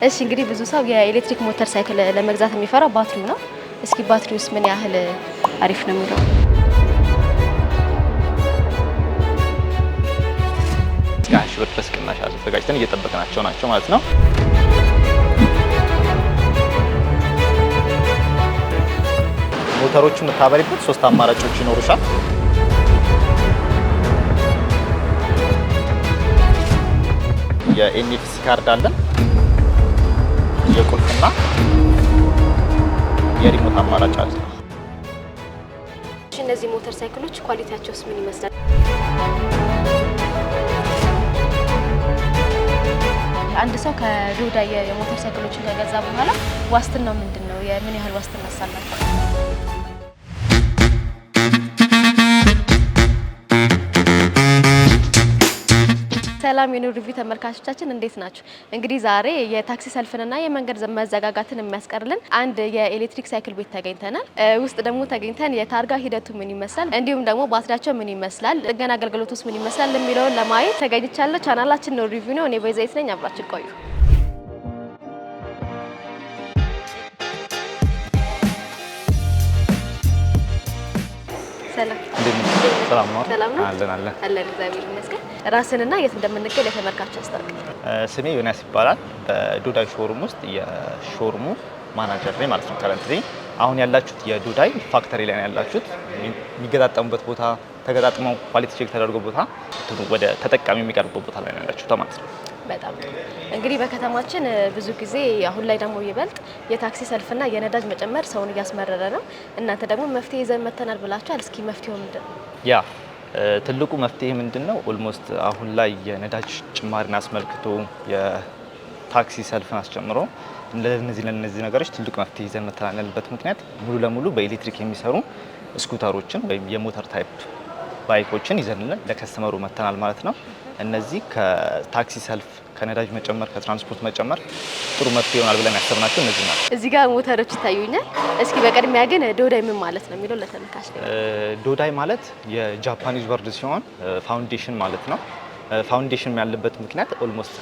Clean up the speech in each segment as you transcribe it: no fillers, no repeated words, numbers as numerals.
እሺ እንግዲህ ብዙ ሰው የኤሌክትሪክ ሞተር ሳይክል ለመግዛት የሚፈራው ባትሪው ነው። እስኪ ባትሪውስ ምን ያህል አሪፍ ነው የሚለው ጋሽ በድረስ ቅናሽ አዘጋጅተን እየጠበቅናቸው ናቸው ማለት ነው። ሞተሮቹን የምታበሪበት 3 አማራጮች ይኖሩሻል። የኤንኤፍሲ ካርድ አለን። የቁልፍና የሪሞት አማራጭ አለ። እነዚህ ሞተር ሳይክሎች ኳሊቲያቸውስ ምን ይመስላል? አንድ ሰው ከዶዳ የሞተር ሳይክሎችን ከገዛ በኋላ ዋስትናው ምንድነው? የምን ያህል ዋስትና አላቸው? ሰላም የኑር ሪቪው ተመልካቾቻችን እንዴት ናችሁ? እንግዲህ ዛሬ የታክሲ ሰልፍንና የመንገድ መዘጋጋትን የሚያስቀርልን አንድ የኤሌክትሪክ ሳይክል ቤት ተገኝተናል። ውስጥ ደግሞ ተገኝተን የታርጋ ሂደቱ ምን ይመስላል፣ እንዲሁም ደግሞ ባትሪያቸው ምን ይመስላል፣ ጥገና አገልግሎቱስ ምን ይመስላል የሚለውን ለማየት ተገኝቻለሁ። ቻናላችን ኑር ሪቪው ነው። እኔ በይዘይት ነኝ። አብራችሁ ቆዩ። ሰላም ነው። አለን እግዚአብሔር ይመስገን። ራስንና የት እንደምንገኝ ለተመልካቾች አስታውቅ። ስሜ ዮናስ ይባላል። በዶዳይ ሾሩም ውስጥ የሾሩሙ ማናጀር ነኝ ማለት ነው። ከረንትሊ አሁን ያላችሁት የዶዳይ ፋክተሪ ላይ ነው ያላችሁት። የሚገጣጠሙበት ቦታ ተገጣጥመው ኳሊቲ ቼክ ተደርጎ ቦታ ወደ ተጠቃሚ የሚቀርቡበት ቦታ ላይ ነው ያላችሁት ማለት ነው። በጣም እንግዲህ በከተማችን ብዙ ጊዜ አሁን ላይ ደግሞ ይበልጥ የታክሲ ሰልፍና የነዳጅ መጨመር ሰውን እያስመረረ ነው። እናንተ ደግሞ መፍትሄ ይዘን መተናል ብላችኋል። እስኪ መፍትሄው ምንድን ነው? ያ ትልቁ መፍትሄ ምንድነው? ኦልሞስት አሁን ላይ የነዳጅ ጭማሪን አስመልክቶ የታክሲ ሰልፍን አስጨምሮ ለነዚህ ነገሮች ትልቁ መፍትሄ ይዘን መተናልበት ምክንያት ሙሉ ለሙሉ በኤሌክትሪክ የሚሰሩ ስኩተሮችን ወይም የሞተር ታይፕ ባይኮችን ይዘንልን ለከስተመሩ መተናል ማለት ነው። እነዚህ ከታክሲ ሰልፍ፣ ከነዳጅ መጨመር፣ ከትራንስፖርት መጨመር ጥሩ መፍትሄ ይሆናል ብለን ያሰብናቸው እነዚህ ናቸው። እዚህ ጋር ሞተሮች ይታዩኛል። እስኪ በቅድሚያ ግን ዶዳይ ምን ማለት ነው የሚለው ለተመልካች ነው። ዶዳይ ማለት የጃፓኒዝ ወርድ ሲሆን ፋውንዴሽን ማለት ነው። ፋውንዴሽን ያለበት ምክንያት ኦልሞስት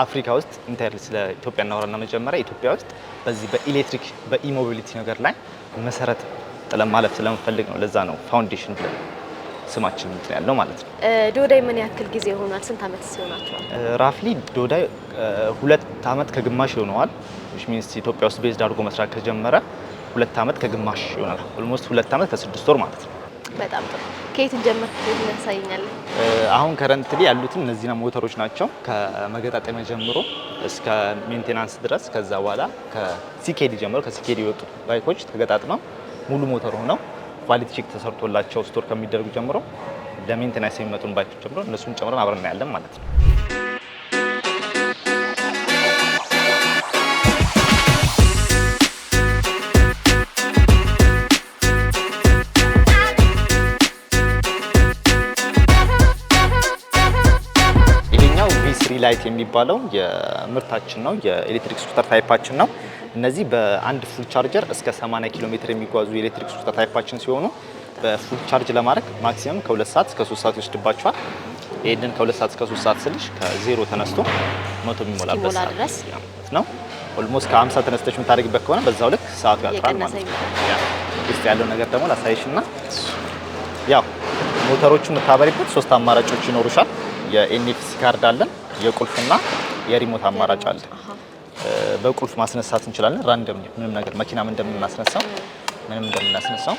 አፍሪካ ውስጥ ኢንተር ስለ ኢትዮጵያ እናወራና መጀመሪያ ኢትዮጵያ ውስጥ በዚህ በኤሌክትሪክ በኢሞቢሊቲ ነገር ላይ መሰረት ጥለን ማለፍ ስለምፈልግ ነው። ለዛ ነው ፋውንዴሽን ብለን ስማችን እንትን ያለው ማለት ነው። ዶዳይ ምን ያክል ጊዜ ሆኗል? ስንት አመት ሲሆናቸዋል? ራፍሊ ዶዳይ 2 አመት ከግማሽ ይሆነዋል። which means ኢትዮጵያ ውስጥ ቤዝድ አድርጎ መስራት ከጀመረ 2 አመት ከግማሽ ይሆናል። ኦልሞስት 2 አመት ከ6 ወር ማለት ነው። በጣም ጥሩ። ከየት እንጀምር? ከየት ያሳየኛል? አሁን ከረንትሊ ያሉት እነዚህና ሞተሮች ናቸው። ከመገጣጠሚያ ጀምሮ እስከ ሜንቴናንስ ድረስ፣ ከዛ በኋላ ከሲኬዲ ጀምሮ ከሲኬዲ የወጡ ባይኮች ተገጣጥመው ሙሉ ሞተር ሆነው ኳሊቲ ቼክ ተሰርቶላቸው ስቶር ከሚደረጉ ጀምሮ ለሜንቴናንስ የሚመጡን ባይኮች ጀምሮ እነሱን ጨምረን አብረን እናያለን ማለት ነው። ይሄኛው V3 ላይት የሚባለው የምርታችን ነው። የኤሌክትሪክ ስኩተር ታይፓችን ነው። እነዚህ በአንድ ፉል ቻርጀር እስከ 80 ኪሎ ሜትር የሚጓዙ የኤሌክትሪክ ስኩተር ታይፓችን ሲሆኑ በፉል ቻርጅ ለማድረግ ማክሲመም ከ2 ሰዓት እስከ 3 ሰዓት ይወስድባቸዋል። ይሄንን ከ2 ሰዓት እስከ 3 ሰዓት ስልሽ ከዜሮ ተነስቶ 100 የሚሞላበት ሰዓት ነው። ኦልሞስት ከ50 ተነስተሽ የምታደርጊበት ከሆነ በዛው ልክ ሰዓቱ ያጥራል ማለት ነው። ውስጥ ያለው ነገር ደግሞ ላሳይሽና ያው ሞተሮቹ የምታበሪበት 3 አማራጮች ይኖሩሻል። የኤንኤፍሲ ካርድ አለን። የቁልፍና የሪሞት አማራጭ አለ። በቁልፍ ማስነሳት እንችላለን። ራንደም ምንም ነገር መኪናም እንደምናስነሳው ምንም እንደምናስነሳው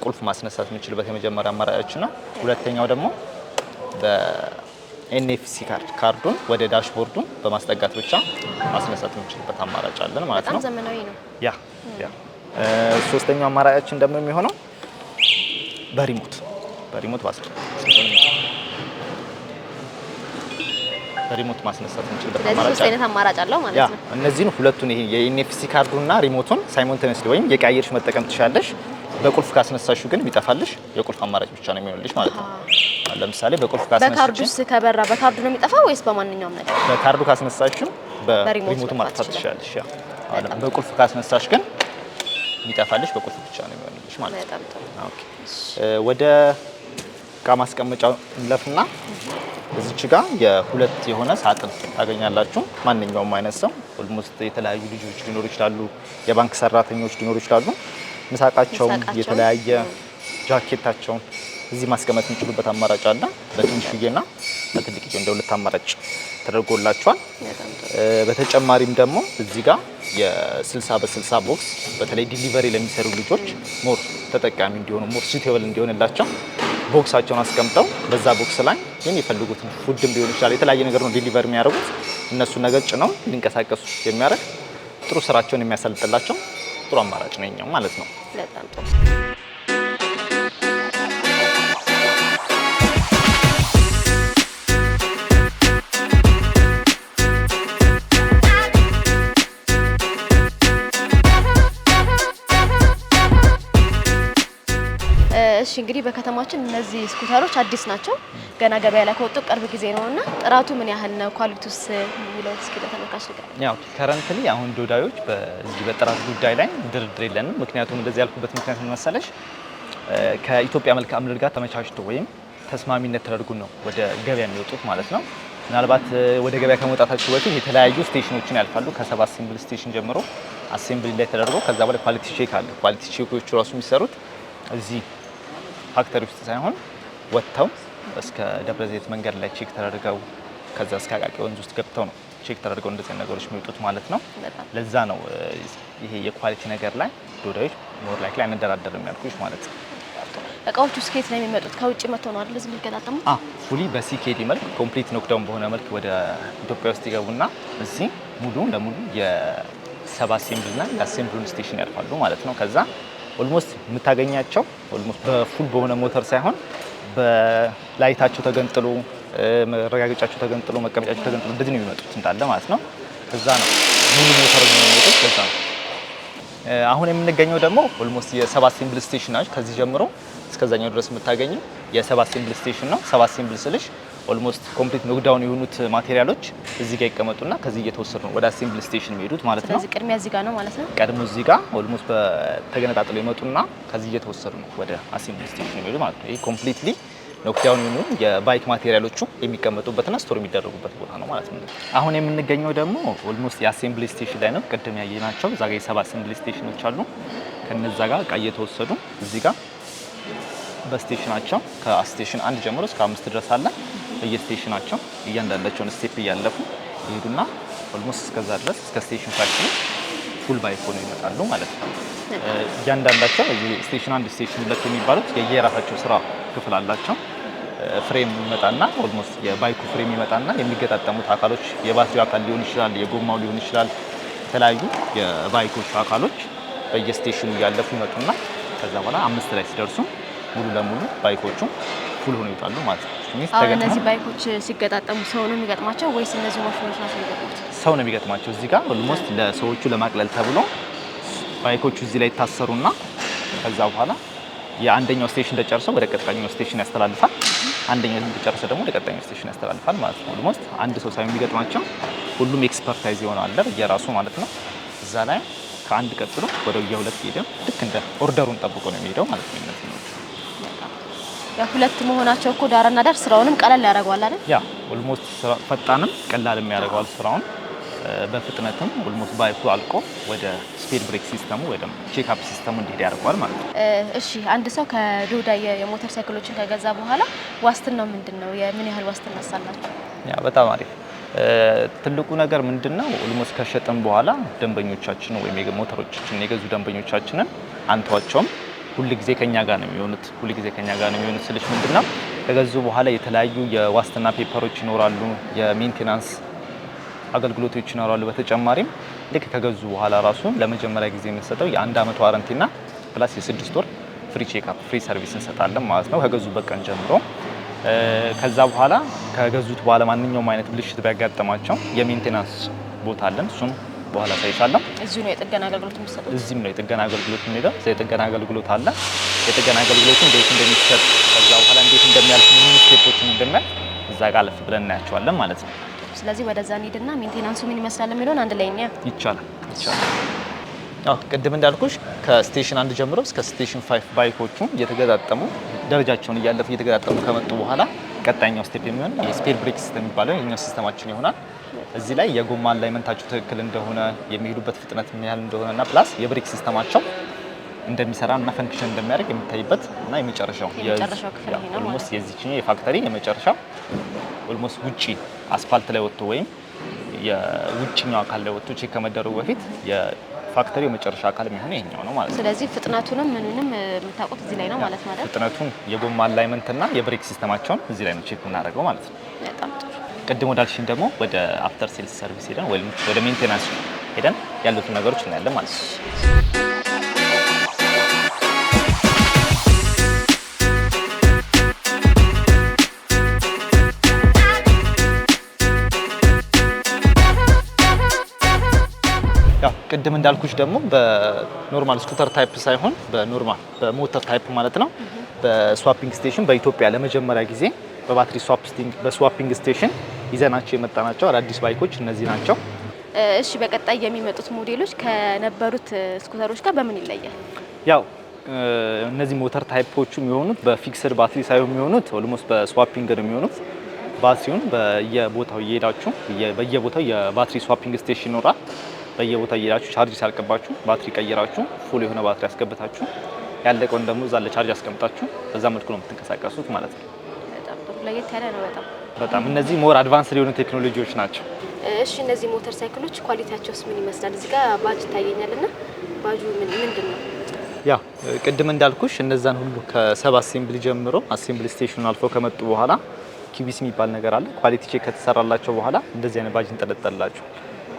ቁልፍ ማስነሳት የምንችልበት የመጀመሪያ አማራጭ ነው። ሁለተኛው ደግሞ በኤንኤፍሲ ካርዱን ወደ ዳሽቦርዱን በማስጠጋት ብቻ ማስነሳት የምንችልበት አማራጭ አለን ማለት ነው። በጣም ዘመናዊ ነው። ያ ሶስተኛው አማራጫችን ደግሞ የሚሆነው በሪሞት ሪሞት ማስነሳት እንችልበት አማራጭ ሶስት አይነት አማራጭ አለው ማለት ነው። እነዚህን ሁለቱን ይሄ የኤንኤፍሲ ካርዱና ሪሞቱን ሳይሞንቴኒየስሊ ወይም የቀያየርሽ መጠቀም ትችላለሽ። በቁልፍ ካስነሳሽው ግን ቢጠፋልሽ የቁልፍ አማራጭ ብቻ ነው የሚሆንልሽ ማለት ነው። ለምሳሌ በቁልፍ ካስነሳሽ በካርዱስ ከበራ በካርዱ ነው የሚጠፋው ወይስ በማንኛውም ነገር? በካርዱ ካስነሳሽው በሪሞቱ ማጥፋት ትችላለሽ። ያ በቁልፍ ካስነሳሽ ግን የሚጠፋልሽ በቁልፍ ብቻ ነው የሚሆንልሽ ማለት ነው። ኦኬ ወደ እቃ ማስቀመጫው እንለፍና እዚች ጋር የሁለት የሆነ ሳጥን ታገኛላችሁ። ማንኛውም አይነት ሰው ኦልሞስት የተለያዩ ልጆች ሊኖሩ ይችላሉ፣ የባንክ ሰራተኞች ሊኖሩ ይችላሉ። ምሳቃቸውን የተለያየ ጃኬታቸውን እዚህ ማስቀመጥ የሚችሉበት አማራጭ አለ። በትንሽዬና በትልቅዬ እንደ ሁለት አማራጭ ተደርጎላቸዋል። በተጨማሪም ደግሞ እዚህ ጋር የ60 በ60 ቦክስ በተለይ ዲሊቨሪ ለሚሰሩ ልጆች ሞር ተጠቃሚ እንዲሆኑ ሞር ሱቴብል እንዲሆንላቸው ቦክሳቸውን አስቀምጠው በዛ ቦክስ ላይ የሚፈልጉትን ፉድም ሊሆን ይችላል የተለያየ ነገር ነው ዲሊቨር የሚያደርጉት እነሱ ነገር ጭነው ሊንቀሳቀሱ የሚያደርግ ጥሩ ስራቸውን የሚያሳልጥላቸው ጥሩ አማራጭ ነው ማለት ነው። በጣም ጥሩ። እሺ እንግዲህ በከተማችን እነዚህ ስኩተሮች አዲስ ናቸው። ገና ገበያ ላይ ከወጡ ቅርብ ጊዜ ነውና ጥራቱ ምን ያህል ነው? ኳሊቲውስ የሚለው እስኪ ለተመልካች ንገር። ያው ከረንትሊ አሁን ዶዳዮች በዚህ በጥራት ጉዳይ ላይ ድርድር የለንም። ምክንያቱም እንደዚህ ያልኩበት ምክንያት ምን መሰለሽ? ከኢትዮጵያ መልክዓ ምድር ጋር ተመቻችቶ ወይም ተስማሚነት ተደርጎ ነው ወደ ገበያ የሚወጡት ማለት ነው። ምናልባት ወደ ገበያ ከመውጣታቸው በፊት የተለያዩ ስቴሽኖችን ያልፋሉ። ከሰባ አሴምብል ስቴሽን ጀምሮ አሴምብል ላይ ተደርጎ ከዛ በኋላ ኳሊቲ ቼክ አለ። ኳሊቲ ቼኮቹ ራሱ የሚሰሩት እዚህ ፋክተሪ ውስጥ ሳይሆን ወጥተው እስከ ደብረ ዘይት መንገድ ላይ ቼክ ተደርገው ከዛ እስከ አቃቂ ወንዝ ውስጥ ገብተው ነው ቼክ ተደርገው እንደዚህ ነገሮች የሚወጡት ማለት ነው። ለዛ ነው ይሄ የኳሊቲ ነገር ላይ ዶዳዮች ሞር ላይክ ላይ አንደራደርም ያልኩሽ ማለት ነው። እቃዎቹ ስኬት ነው የሚመጡት? ከውጭ መጥተው ነው አይደል እዚህ የሚገጣጠሙት? ፉሊ በሲኬዲ መልክ ኮምፕሊት ኖክዳውን በሆነ መልክ ወደ ኢትዮጵያ ውስጥ ይገቡና እዚህ ሙሉ ለሙሉ የሰባ አሴምብልና የአሴምብሉን ስቴሽን ያልፋሉ ማለት ነው። ከዛ ኦልሞስት የምታገኛቸው ኦልሞስት በፉል በሆነ ሞተር ሳይሆን በላይታቸው ተገንጥሎ መረጋገጫቸው ተገንጥሎ መቀመጫቸው ተገንጥሎ እንደዚህ ነው የሚመጡት እንዳለ ማለት ነው። ከዛ ነው ሙሉ ሞተር ነው የሚመጡት። ከዛ ነው አሁን የምንገኘው ደግሞ ኦልሞስት የሰባ አሴምብል ስቴሽን ናቸው። ከዚህ ጀምሮ እስከዛኛው ድረስ የምታገኙ የሰባ አሴምብል ስቴሽን ነው። ሰባ አሴምብል ስልሽ ኦልሞስት ኮምፕሊት ኖክዳውን የሆኑት ማቴሪያሎች እዚህ ጋር ይቀመጡና ከዚህ እየተወሰዱ ነው ወደ አሴምብል ስቴሽን የሚሄዱት ማለት ነው። ስለዚህ ቅድሚያ እዚህ ጋር ነው ማለት ነው። ቀድሞ እዚህ ጋር ኦልሞስት በተገነጣጥሎ ይመጡና ከዚህ እየተወሰዱ ነው ወደ አሴምብል ስቴሽን የሚሄዱ ማለት ነው። ይሄ ኮምፕሊትሊ ኖክዳውን የሆኑ የባይክ ማቴሪያሎቹ የሚቀመጡበትና ስቶር የሚደረጉበት ቦታ ነው ማለት ነው። አሁን የምንገኘው ደግሞ ኦልሞስት የአሴምብል ስቴሽን ላይ ነው። ቅድም ያየናቸው እዛ ጋር የሰባ አሴምብል ስቴሽኖች አሉ። ከነዛ ጋር እቃ እየተወሰዱ እዚህ ጋር በስቴሽናቸው ከስቴሽን 1 ጀምሮ እስከ 5 ድረስ አለ። በየስቴሽናቸው እያንዳንዳቸውን ስቴፕ እያለፉ ይሄዱና ኦልሞስት እስከዛ ድረስ እስከ ስቴሽን 5 ፉል ባይክ ሆነው ይመጣሉ ማለት ነው። እያንዳንዳቸው ስቴሽን 1 ስቴሽን 2 የሚባሉት የየራሳቸው ስራ ክፍል አላቸው። ፍሬም ይመጣና ኦልሞስት የባይኩ ፍሬም ይመጣና የሚገጣጠሙት አካሎች የባትሪው አካል ሊሆን ይችላል፣ የጎማው ሊሆን ይችላል። የተለያዩ የባይኮቹ አካሎች በየስቴሽኑ እያለፉ ይመጡና ከዛ በኋላ 5 ላይ ሲደርሱ ሙሉ ለሙሉ ባይኮቹ ፉል ሆነው ይወጣሉ ማለት ነው። እነዚህ ባይኮች ሲገጣጠሙ ሰው ነው የሚገጥማቸው ወይስ እነዚህ ማሽኖች ናቸው የሚገጥሙት? ሰው ነው የሚገጥማቸው። እዚህ ጋር ኦልሞስት ለሰዎቹ ለማቅለል ተብሎ ባይኮቹ እዚህ ላይ ይታሰሩና ከዛ በኋላ የአንደኛው ስቴሽን ተጨርሰው ወደ ቀጣኛው ስቴሽን ያስተላልፋል። አንደኛው ተጨርሰው ደግሞ ወደ ቀጣኛው ስቴሽን ያስተላልፋል ማለት ነው። ኦልሞስት አንድ ሰው ሳይሆን የሚገጥማቸው ሁሉም ኤክስፐርታይዝ የሆነው አለ የራሱ ማለት ነው። እዛ ላይ ከአንድ ቀጥሎ ወደ የሁለት ሄደው ልክ እንደ ኦርደሩን ጠብቆ ነው የሚሄደው ማለት ነው። እነዚህ ነው ሁለት መሆናቸው እኮ ዳርና ዳር ስራውንም ቀላል ያደርገዋል አይደል? ያ ኦልሞስት ፈጣንም ቀላልም ያደርገዋል ስራውን። በፍጥነትም ኦልሞስት ባይኩ አልቆ ወደ ስፒድ ብሬክ ሲስተሙ ወይ ደግሞ ቼክ አፕ ሲስተሙ እንዲሄድ ያደርገዋል ማለት ነው። እሺ አንድ ሰው ከዶዳ የሞተር ሳይክሎችን ከገዛ በኋላ ዋስትናው ምንድነው? የምን ያህል ዋስትና አላችሁ? ያ በጣም አሪፍ። ትልቁ ነገር ምንድነው? ኦልሞስት ከሸጠን በኋላ ደንበኞቻችን ወይም የሞተሮቻችን የገዙ ደንበኞቻችንን አንተዋቸውም። ሁሉ ጊዜ ከኛ ጋር ነው የሚሆኑት። ሁሉ ጊዜ ከኛ ጋር ነው የሚሆኑት ስልሽ ምንድነው? ከገዙ በኋላ የተለያዩ የዋስትና ፔፐሮች ይኖራሉ፣ የሜንቴናንስ አገልግሎቶች ይኖራሉ። በተጨማሪም ልክ ከገዙ በኋላ ራሱ ለመጀመሪያ ጊዜ የምንሰጠው የ1 አመት ዋረንቲና ፕላስ የ6 ወር ፍሪ ቼክ አፕ ፍሪ ሰርቪስ እንሰጣለን ማለት ነው ከገዙበት ቀን ጀምሮ። ከዛ በኋላ ከገዙት በኋላ ማንኛውም አይነት ብልሽት ቢያጋጥማቸው የሜንቴናንስ ቦታ አለን። እሱም በኋላ ሳይሻለው እዚሁ ነው የጥገና አገልግሎት የሚሰጠው። እዚህም ነው የጥገና አገልግሎት የሚሄደው። የጥገና አገልግሎት አለ። የጥገና አገልግሎቱ እንዴት እንደሚሰጥ ከዛ በኋላ እንዴት እንደሚያልፍ ምን ስቴፖችን እንደሚያልፍ እዛ ጋር አለፍ ብለን እናያቸዋለን ማለት ነው። ስለዚህ ወደዛ እንሂድና ሜንቴናንሱ ምን ይመስላል የሚለውን አንድ ላይ ነው። ይቻላል። አዎ ቅድም እንዳልኩሽ ከስቴሽን 1 ጀምሮ እስከ ስቴሽን 5 ባይኮቹ እየተገጣጠሙ ደረጃቸውን እያለፉ እየተገጣጠሙ ከመጡ በኋላ ቀጣይኛው ስቴፕ የሚሆን የስፔር ብሬክ ሲስተም የሚባለው የኛው ሲስተማችን ይሆናል። እዚህ ላይ የጎማ አላይመንታቸው ትክክል እንደሆነ የሚሄዱበት ፍጥነት ምን ያህል እንደሆነና ፕላስ የብሬክ ሲስተማቸው እንደሚሰራና ፈንክሽን እንደሚያደርግ የሚታይበት እና የመጨረሻው ክፍል ይሄ ነው ኦልሞስት የዚህኛው የፋክተሪ የመጨረሻው ኦልሞስት ውጪ አስፋልት ላይ ወጥቶ ወይም የውጭኛው አካል ላይ ወጥቶ ቼክ ከመደረጉ በፊት የፋክተሪው የመጨረሻ አካል የሚሆነው ይሄኛው ነው ማለት ነው። ስለዚህ ፍጥነቱንም ምንንም የምታውቁት እዚህ ላይ ነው ማለት ነው። ፍጥነቱን የጎማ አላይመንት እና የብሬክ ሲስተማቸውን እዚህ ላይ ነው ቼክ የምናደርገው ማለት ነው። በጣም ጥሩ። ቅድም ወዳልሽኝ ደግሞ ወደ አፍተር ሴልስ ሰርቪስ ሄደን ወይም ወደ ሜንቴናንስ ሄደን ያሉትን ነገሮች እናያለን ማለት ነው። ያው ቅድም እንዳልኩሽ ደግሞ በኖርማል ስኩተር ታይፕ ሳይሆን በሞተር ታይፕ ማለት ነው በስዋፒንግ ስቴሽን በኢትዮጵያ ለመጀመሪያ ጊዜ በባትሪ በስዋፒንግ ስቴሽን ይዘናቸው የመጣናቸው አዳዲስ ባይኮች እነዚህ ናቸው። እሺ በቀጣይ የሚመጡት ሞዴሎች ከነበሩት ስኩተሮች ጋር በምን ይለያል? ያው እነዚህ ሞተር ታይፖቹ የሚሆኑት በፊክስድ ባትሪ ሳይሆን የሚሆኑት ኦልሞስት በስዋፒንግ ነው የሚሆኑት። ባትሪውን በየቦታው እየሄዳችሁ በየቦታው የባትሪ ስዋፒንግ ስቴሽን ይኖራል። በየቦታው እየሄዳችሁ ቻርጅ ሲያልቅባችሁ ባትሪ ቀይራችሁ ፉል የሆነ ባትሪ አስገብታችሁ ያለቀውን ደግሞ እዛ ለቻርጅ አስቀምጣችሁ በዛ መልኩ ነው የምትንቀሳቀሱት ማለት ነው። በጣም ጥሩ ለየት ያለ ነው። በጣም እነዚህ ሞር አድቫንስድ የሆኑ ቴክኖሎጂዎች ናቸው። እሺ እነዚህ ሞተር ሳይክሎች ኳሊቲያቸውስ ምን ይመስላል? እዚህ ጋር ባጅ ይታየኛልና ባጁ ምንድን ነው? ያ ቅድም እንዳልኩሽ እነዛን ሁሉ ከሰብ አሴምብሊ ጀምሮ አሴምብሊ ስቴሽኑን አልፈው ከመጡ በኋላ ኪቢሲ የሚባል ነገር አለ። ኳሊቲ ቼክ ከተሰራላቸው በኋላ እንደዚህ አይነት ባጅ እንጠለጠላቸው።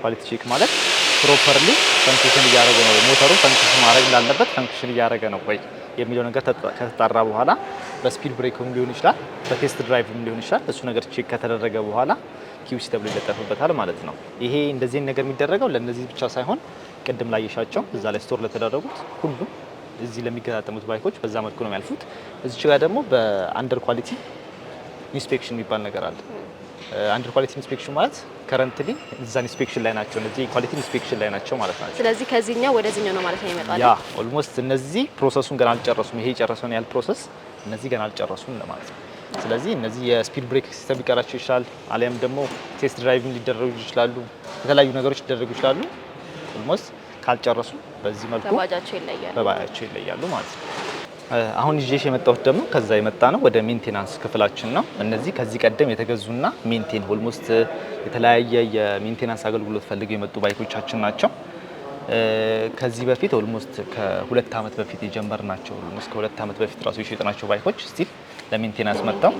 ኳሊቲ ቼክ ማለት ፕሮፐርሊ ፈንክሽን እያደረገ ነው፣ ሞተሩ ፈንክሽን ማድረግ እንዳለበት ፈንክሽን እያደረገ ነው ወይ የሚለው ነገር ከተጣራ በኋላ በስፒድ ብሬክም ሊሆን ይችላል፣ በቴስት ድራይቭም ሊሆን ይችላል። እሱ ነገር ቼክ ከተደረገ በኋላ ኪዩሲ ተብሎ ይለጠፍበታል ማለት ነው። ይሄ እንደዚህ ነገር የሚደረገው ለእነዚህ ብቻ ሳይሆን ቅድም ላይ የሻቸው እዛ ላይ ስቶር ለተደረጉት ሁሉም እዚህ ለሚገጣጠሙት ባይኮች በዛ መልኩ ነው የሚያልፉት። እዚህ ጋር ደግሞ በአንደር ኳሊቲ ኢንስፔክሽን የሚባል ነገር አለ። አንደር ኳሊቲ ኢንስፔክሽን ማለት ከረንትሊ እዛ ኢንስፔክሽን ላይ ናቸው፣ እነዚህ ኳሊቲ ኢንስፔክሽን ላይ ናቸው ማለት ናቸው። ስለዚህ ከዚህኛው ወደዚህኛው ነው ማለት ነው ይመጣል። ያ ኦልሞስት እነዚህ ፕሮሰሱን ገና አልጨረሱም። ይሄ የጨረሰውን ያህል ፕሮሰስ እነዚህ ገና አልጨረሱም ለማለት ነው። ስለዚህ እነዚህ የስፒድ ብሬክ ሲስተም ሊቀራቸው ይችላል፣ አሊያም ደግሞ ቴስት ድራይቪንግ ሊደረጉ ይችላሉ፣ የተለያዩ ነገሮች ሊደረጉ ይችላሉ። ኦልሞስት ካልጨረሱ በዚህ መልኩ በባጃቸው ይለያሉ ማለት ነው። አሁን ይዤሽ የመጣሁት ደግሞ ከዛ የመጣ ነው ወደ ሜንቴናንስ ክፍላችን ነው። እነዚህ ከዚህ ቀደም የተገዙና ሜንቴን ኦልሞስት የተለያየ የሜንቴናንስ አገልግሎት ፈልገው የመጡ ባይኮቻችን ናቸው። ከዚህ በፊት ኦልሞስት ከ2 ዓመት በፊት የጀመርናቸው ኦልሞስት ከ2 ዓመት በፊት ራሱ የሸጥናቸው ባይኮች ስቲል ለሜንቴናንስ መጥተው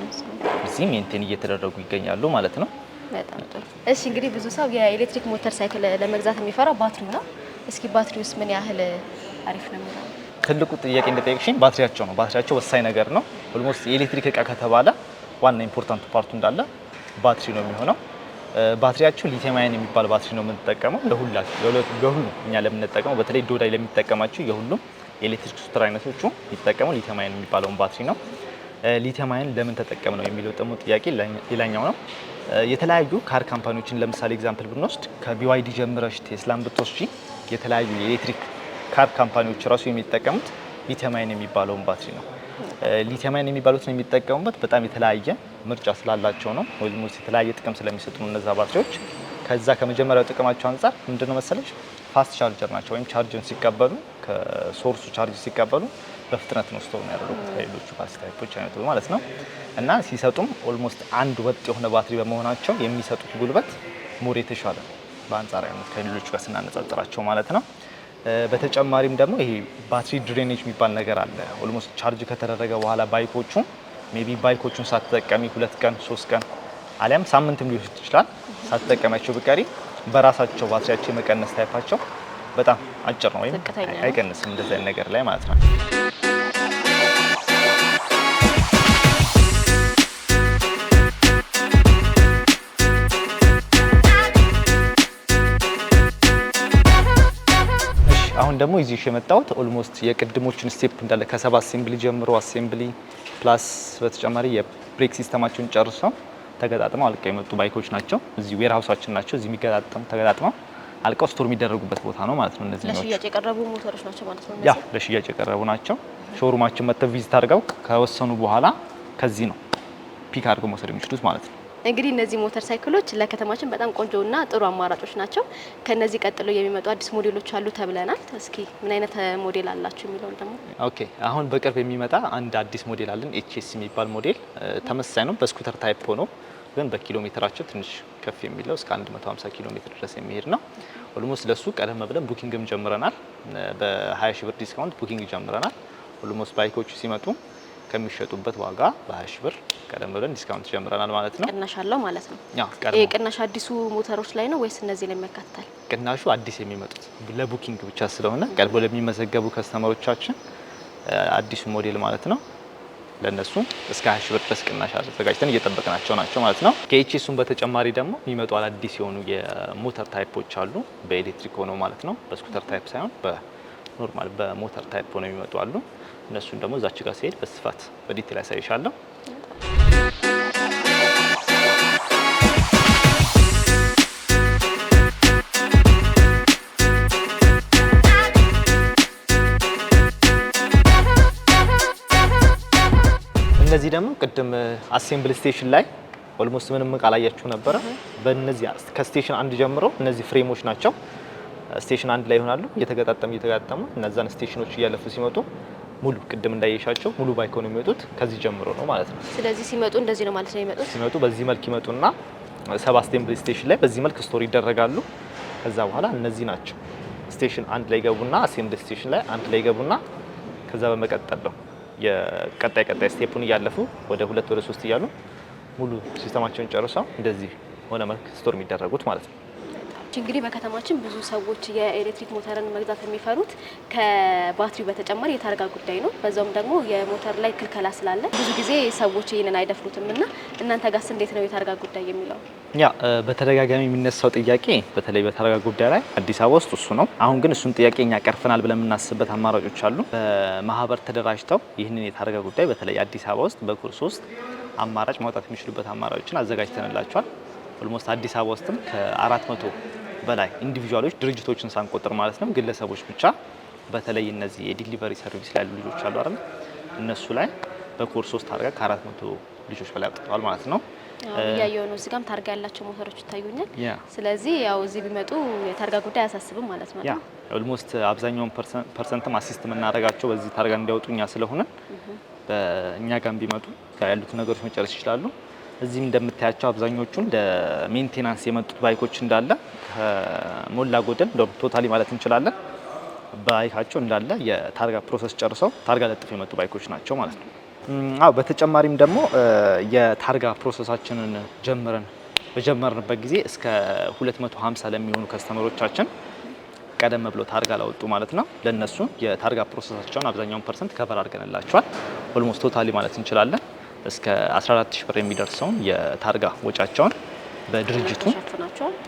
እዚህ ሜንቴን እየተደረጉ ይገኛሉ ማለት ነው። በጣም ጥሩ። እሺ እንግዲህ ብዙ ሰው የኤሌክትሪክ ሞተር ሳይክል ለመግዛት የሚፈራው ባትሪው ነው። እስኪ ባትሪውስ ምን ያህል አሪፍ ነው የሚለው? ትልቁ ጥያቄ እንደጠየቅሽኝ ባትሪያቸው ነው። ባትሪያቸው ወሳኝ ነገር ነው። ኦልሞስት የኤሌክትሪክ እቃ ከተባለ ዋና ኢምፖርታንት ፓርቱ እንዳለ ባትሪ ነው የሚሆነው። ባትሪያቸው ሊቲየም አየን የሚባል ባትሪ ነው የምንጠቀመው ለሁሉም እኛ ለምንጠቀመው በተለይ ዶዳይ ለሚጠቀማቸው የሁሉም የኤሌክትሪክ ስኩተር አይነቶቹ የሚጠቀመው ሊቲየም አየን የሚባለውን ባትሪ ነው። ሊቲየም አየን ለምን ተጠቀም ነው የሚለው ደግሞ ጥያቄ ሌላኛው ነው። የተለያዩ ካር ካምፓኒዎችን ለምሳሌ ኤግዛምፕል ብንወስድ ከቢዋይዲ ጀምረሽ ቴስላን ብትወስጂ የተለያዩ የኤሌክትሪክ ካር ካምፓኒዎች ራሱ የሚጠቀሙት ሊቲየም አየን የሚባለውን ባትሪ ነው። ሊቲየም አየን የሚባሉት ነው የሚጠቀሙበት በጣም የተለያየ ምርጫ ስላላቸው ነው። ወይም የተለያየ ጥቅም ስለሚሰጡ ነው እነዛ ባትሪዎች። ከዛ ከመጀመሪያው ጥቅማቸው አንፃር ምንድነው መሰለሽ ፋስት ቻርጀር ናቸው። ወይም ቻርጅን ሲቀበሉ ከሶርሱ ቻርጅ ሲቀበሉ በፍጥነት ነው ስቶር የሚያደርጉት ከሌሎቹ ፋስት ታይፖች አይነቱ ማለት ነው። እና ሲሰጡም ኦልሞስት አንድ ወጥ የሆነ ባትሪ በመሆናቸው የሚሰጡት ጉልበት ሞር የተሻለ በአንጻራዊነት ከሌሎቹ ጋር ስናነጻጽራቸው ማለት ነው። በተጨማሪም ደግሞ ይሄ ባትሪ ድሬኔጅ የሚባል ነገር አለ። ኦልሞስት ቻርጅ ከተደረገ በኋላ ባይኮቹ ሜቢ ባይኮቹን ሳትጠቀሚ 2 ቀን 3 ቀን አሊያም ሳምንትም ሊወስድ ይችላል ሳትጠቀሚያቸው ብቀሪ በራሳቸው ባትሪያቸው የመቀነስ ታይፓቸው በጣም አጭር ነው ወይም አይቀንስም እንደዚህ አይነት ነገር ላይ ማለት ነው። አሁን ደግሞ ይዤሽ የመጣሁት ኦልሞስት የቅድሞችን ስቴፕ እንዳለ ከሰብ አሴምብሊ ጀምሮ አሴምብሊ ፕላስ በተጨማሪ የብሬክ ሲስተማቸውን ጨርሰው ተገጣጥመው አልቀው የመጡ ባይኮች ናቸው። እዚህ ዌር ሃውሳችን ናቸው። እዚህ የሚገጣጠሙ ተገጣጥመው አልቀው ስቶር የሚደረጉበት ቦታ ነው ማለት ነው። እነዚህ ለሽያጭ የቀረቡ ሞተሮች ናቸው ማለት ነው። ያ ለሽያጭ የቀረቡ ናቸው። ሾሩማችን መጥተው ቪዚት አድርገው ከወሰኑ በኋላ ከዚህ ነው ፒክ አድርገው መውሰድ የሚችሉት ማለት ነው። እንግዲህ እነዚህ ሞተር ሳይክሎች ለከተማችን በጣም ቆንጆና ጥሩ አማራጮች ናቸው። ከነዚህ ቀጥሎ የሚመጡ አዲስ ሞዴሎች አሉ ተብለናል። እስኪ ምን አይነት ሞዴል አላችሁ የሚለውን ደግሞ። ኦኬ አሁን በቅርብ የሚመጣ አንድ አዲስ ሞዴል አለን። ኤችኤስ የሚባል ሞዴል ተመሳሳይ ነው፣ በስኩተር ታይፕ ሆኖ ግን በኪሎ ሜትራቸው ትንሽ ከፍ የሚለው እስከ 150 ኪሎ ሜትር ድረስ የሚሄድ ነው። ኦልሞስት ለሱ ቀደም ብለን ቡኪንግም ጀምረናል። በ20 ሺህ ብር ዲስካውንት ቡኪንግ ጀምረናል። ኦልሞስት ባይኮቹ ሲመጡ ከሚሸጡበት ዋጋ በ20 ሺህ ብር ቀደም ብለን ዲስካውንት ጀምረናል ማለት ነው። ቅናሽ አለው ማለት ነው። ይሄ ቅናሽ አዲሱ ሞተሮች ላይ ነው ወይስ እነዚህ ላይ ያካትታል? ቅናሹ አዲስ የሚመጡት ለቡኪንግ ብቻ ስለሆነ ቀድሞ ለሚመዘገቡ ከስተመሮቻችን አዲሱ ሞዴል ማለት ነው። ለነሱ እስከ 20 ሺህ ብር ድረስ ቅናሽ አዘጋጅተን እየጠበቅናቸው ናቸው ማለት ነው። ከኤችኤሱም በተጨማሪ ደግሞ የሚመጡ አዳዲስ የሆኑ የሞተር ታይፖች አሉ። በኤሌክትሪክ ሆነው ማለት ነው። በስኩተር ታይፕ ሳይሆን በኖርማል በሞተር ታይፕ ሆነው የሚመጡ አሉ። እነሱን ደግሞ እዛች ጋር ሲሄድ በስፋት በዲቴል ያሳይሻለሁ። እነዚህ ደግሞ ቅድም አሴምብል ስቴሽን ላይ ኦልሞስት ምንም ቃላያችሁ ነበረ። በእነዚህ ከስቴሽን 1 ጀምሮ እነዚህ ፍሬሞች ናቸው። ስቴሽን 1 ላይ ይሆናሉ እየተጋጠሙ እነዛን ስቴሽኖች እያለፉ ሲመጡ ሙሉ ቅድም እንዳየሻቸው ሙሉ ባይክ ነው የሚመጡት። ከዚህ ጀምሮ ነው ማለት ነው። ስለዚህ ሲመጡ እንደዚህ ነው ማለት ነው የሚመጡት። ሲመጡ በዚህ መልክ ይመጡና ሰብ አሴምብል ስቴሽን ላይ በዚህ መልክ ስቶር ይደረጋሉ። ከዛ በኋላ እነዚህ ናቸው ስቴሽን 1 ላይ ገቡና አሴምብል ስቴሽን ላይ 1 ላይ ገቡና ከዛ በመቀጠል ነው የቀጣይ ስቴፑን እያለፉ ወደ 2 ወደ 3 እያሉ ሙሉ ሲስተማቸውን ጨርሰው እንደዚህ ሆነ መልክ ስቶር የሚደረጉት ማለት ነው። እንግዲህ በከተማችን ብዙ ሰዎች የኤሌክትሪክ ሞተርን መግዛት የሚፈሩት ከባትሪ በተጨማሪ የታርጋ ጉዳይ ነው። በዛውም ደግሞ የሞተር ላይ ክልከላ ስላለ ብዙ ጊዜ ሰዎች ይህንን አይደፍሩትም እና እናንተ ጋርስ እንዴት ነው የታርጋ ጉዳይ የሚለው? ያ በተደጋጋሚ የሚነሳው ጥያቄ በተለይ በታርጋ ጉዳይ ላይ አዲስ አበባ ውስጥ እሱ ነው። አሁን ግን እሱን ጥያቄ እኛ ቀርፈናል ብለን የምናስብበት አማራጮች አሉ። በማህበር ተደራጅተው ይህንን የታርጋ ጉዳይ በተለይ አዲስ አበባ ውስጥ በኩርስ ውስጥ አማራጭ ማውጣት የሚችሉበት አማራጮችን አዘጋጅተንላቸዋል። ኦልሞስት አዲስ አበባ ውስጥም ከ400 በላይ ኢንዲቪጁዋሎች ድርጅቶችን ሳንቆጥር ማለት ነው ግለሰቦች ብቻ በተለይ እነዚህ የዲሊቨሪ ሰርቪስ ላይ ያሉ ልጆች አሉ አይደል እነሱ ላይ በኮርስ 3 ታርጋ ከ400 ልጆች በላይ አውጥተዋል ማለት ነው። ያየው ነው። እዚህ ጋርም ታርጋ ያላቸው ሞተሮች ይታዩኛል። ስለዚህ ያው እዚህ ቢመጡ የታርጋ ጉዳይ አያሳስብም ማለት ነው። ያ ኦልሞስት አብዛኛውን ፐርሰንትም አሲስት የምናደርጋቸው በዚህ ታርጋ እንዲያወጡኛ ስለሆነ በእኛ ጋር ቢመጡ ያሉት ነገሮች መጨረስ ይችላሉ። እዚህም እንደምታያቸው አብዛኞቹን ለሜንቴናንስ የመጡት ባይኮች እንዳለ ከሞላ ጎደል ቶታሊ ማለት እንችላለን ባይካቸው እንዳለ የታርጋ ፕሮሰስ ጨርሰው ታርጋ ለጥፈው የመጡ ባይኮች ናቸው ማለት ነው። በተጨማሪም ደግሞ የታርጋ ፕሮሰሳችንን በጀመርንበት ጊዜ እስከ 250 ለሚሆኑ ከስተመሮቻችን ቀደም ብሎ ታርጋ ላወጡ ማለት ነው ለነሱ የታርጋ ፕሮሰሳቸውን አብዛኛውን ፐርሰንት ከቨር አድርገንላቸዋል። ኦልሞስት ቶታሊ ማለት እንችላለን እስከ 14000 ብር የሚደርሰውን የታርጋ ወጫቸውን በድርጅቱ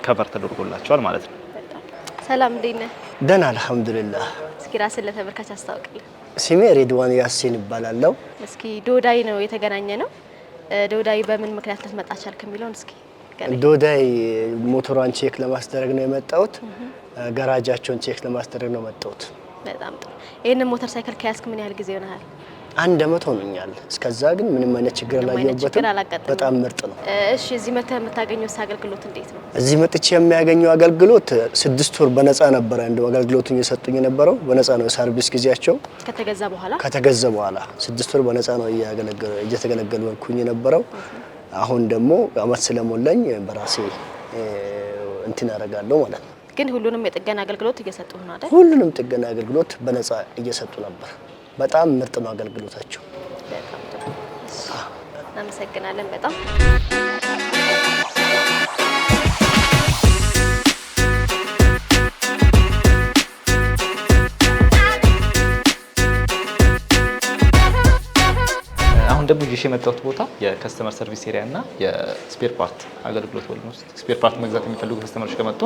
ከቨር ተደርጎላቸዋል ማለት ነው። ሰላም እንዴት ነህ? ደህና አልሐምዱሊላህ። እስኪ ራስን ለተመልካች አስታውቅልኝ። ስሜ ሬድዋን ያሲን ይባላለሁ። እስኪ ዶዳይ ነው የተገናኘ ነው። ዶዳይ በምን ምክንያት ልትመጣ ቻልክ የሚለውን እስኪ ዶዳይ ሞተሯን ቼክ ለማስደረግ ነው የመጣሁት። ጋራጃቸውን ቼክ ለማስደረግ ነው የመጣሁት። በጣም ጥሩ። ይሄንን ሞተር ሳይክል ከያዝክ ምን ያህል ጊዜ ሆነሃል? 1 ዓመት ሆኖኛል። እስከዛ ግን ምንም አይነት ችግር አላየሁበትም። በጣም ምርጥ ነው። እሺ እዚህ መጥተህ የምታገኘው አገልግሎት እንዴት ነው? እዚህ መጥቼ የሚያገኘው አገልግሎት 6 ወር በነፃ ነበረ እንደው አገልግሎቱን እየሰጡኝ የነበረው በነፃ ነው። ሰርቪስ ጊዜያቸው ከተገዛ በኋላ 6 ወር በነፃ ነው እየተገለገልኩኝ የነበረው። አሁን ደግሞ አመት ስለሞላኝ በራሴ እንትን ያደርጋለሁ ማለት ነው። ግን ሁሉንም የጥገና አገልግሎት እየሰጡ ነው አይደል? ሁሉንም ጥገና አገልግሎት በነፃ እየሰጡ ነበር። በጣም ምርጥ ነው አገልግሎታቸው። በጣም ጥሩ። እናመሰግናለን በጣም። አሁን ደግሞ ይዤ የመጣሁት ቦታ የከስተመር ሰርቪስ ኤሪያ እና የስፔር ፓርት አገልግሎት ኦልሞስት ስፔር ፓርት መግዛት የሚፈልጉ ከስተመሮች ከመጡ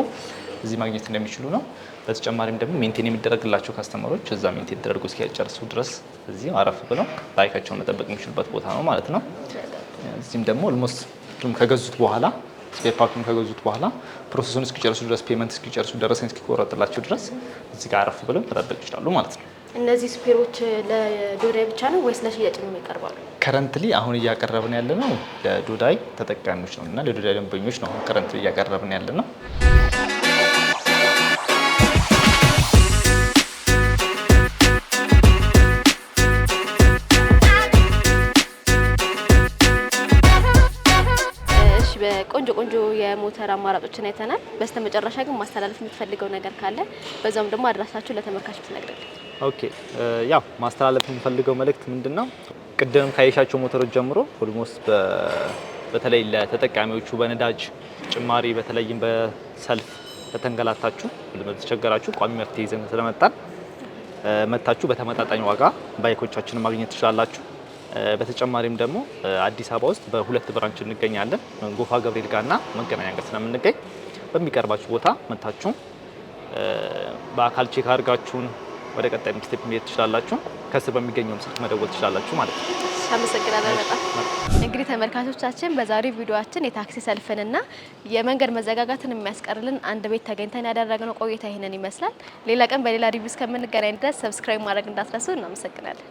እዚህ ማግኘት እንደሚችሉ ነው። በተጨማሪም ደግሞ ሜንቴን የሚደረግላቸው ከስተመሮች እዛ ሜንቴን ተደርጎ እስኪጨርሱ ድረስ እዚህ አረፍ ብለው ባይካቸውን መጠበቅ የሚችሉበት ቦታ ነው ማለት ነው። እዚህም ደግሞ ኦልሞስት ከገዙት በኋላ ስፔር ፓርቱን ከገዙት በኋላ ፕሮሰሱን እስኪጨርሱ ድረስ ፔመንት እስኪጨርሱ ደረሰኝ እስኪቆረጥላቸው ድረስ እዚህ ጋር አረፍ ብለው መጠበቅ ይችላሉ ማለት ነው። እነዚህ ስፔሮች ለዶዳይ ብቻ ነው ወይስ ለሽያጭ ነው የሚቀርባሉ? ከረንትሊ አሁን እያቀረብን ያለነው ለዶዳይ ተጠቃሚዎች ነው እና ለዶዳይ ደንበኞች ነው ከረንትሊ እያቀረብን ያለነው። ቆንጆ የሞተር አማራጮችን አይተናል። በስተመጨረሻ ግን ማስተላለፍ የምትፈልገው ነገር ካለ በዛውም ደግሞ አድራሻችሁ ለተመልካቾች ትነግረን። ኦኬ ያው ማስተላለፍ የምፈልገው መልእክት ምንድነው? ቅድም ካየሻቸው ሞተሮች ጀምሮ ኦልሞስት በተለይ ለተጠቃሚዎቹ በነዳጅ ጭማሪ በተለይም በሰልፍ ለተንገላታችሁ ለተቸገራችሁ ቋሚ መፍትሄ ይዘን ስለመጣን መታችሁ በተመጣጣኝ ዋጋ ባይኮቻችንን ማግኘት ትችላላችሁ። በተጨማሪም ደግሞ አዲስ አበባ ውስጥ በሁለት ብራንች እንገኛለን። ጎፋ ገብርኤል ጋርና መገናኛ ጋር ስለምንገኝ በሚቀርባችሁ ቦታ መታችሁ በአካል ቼክ አድርጋችሁን ወደ ቀጣይ ስቴፕ መሄድ ትችላላችሁ። ከስር በሚገኘው ስልክ መደወል ትችላላችሁ ማለት ነው። አመሰግናለሁ በጣም። እንግዲህ ተመልካቾቻችን በዛሬው ቪዲዮአችን የታክሲ ሰልፍንና የመንገድ መዘጋጋትን የሚያስቀርልን አንድ ቤት ተገኝተን ያደረግነው ቆይታ ይሄንን ይመስላል። ሌላ ቀን በሌላ ሪቪው እስከምንገናኝ ድረስ ሰብስክራይብ ማድረግ እንዳትረሱ። እናመሰግናለን።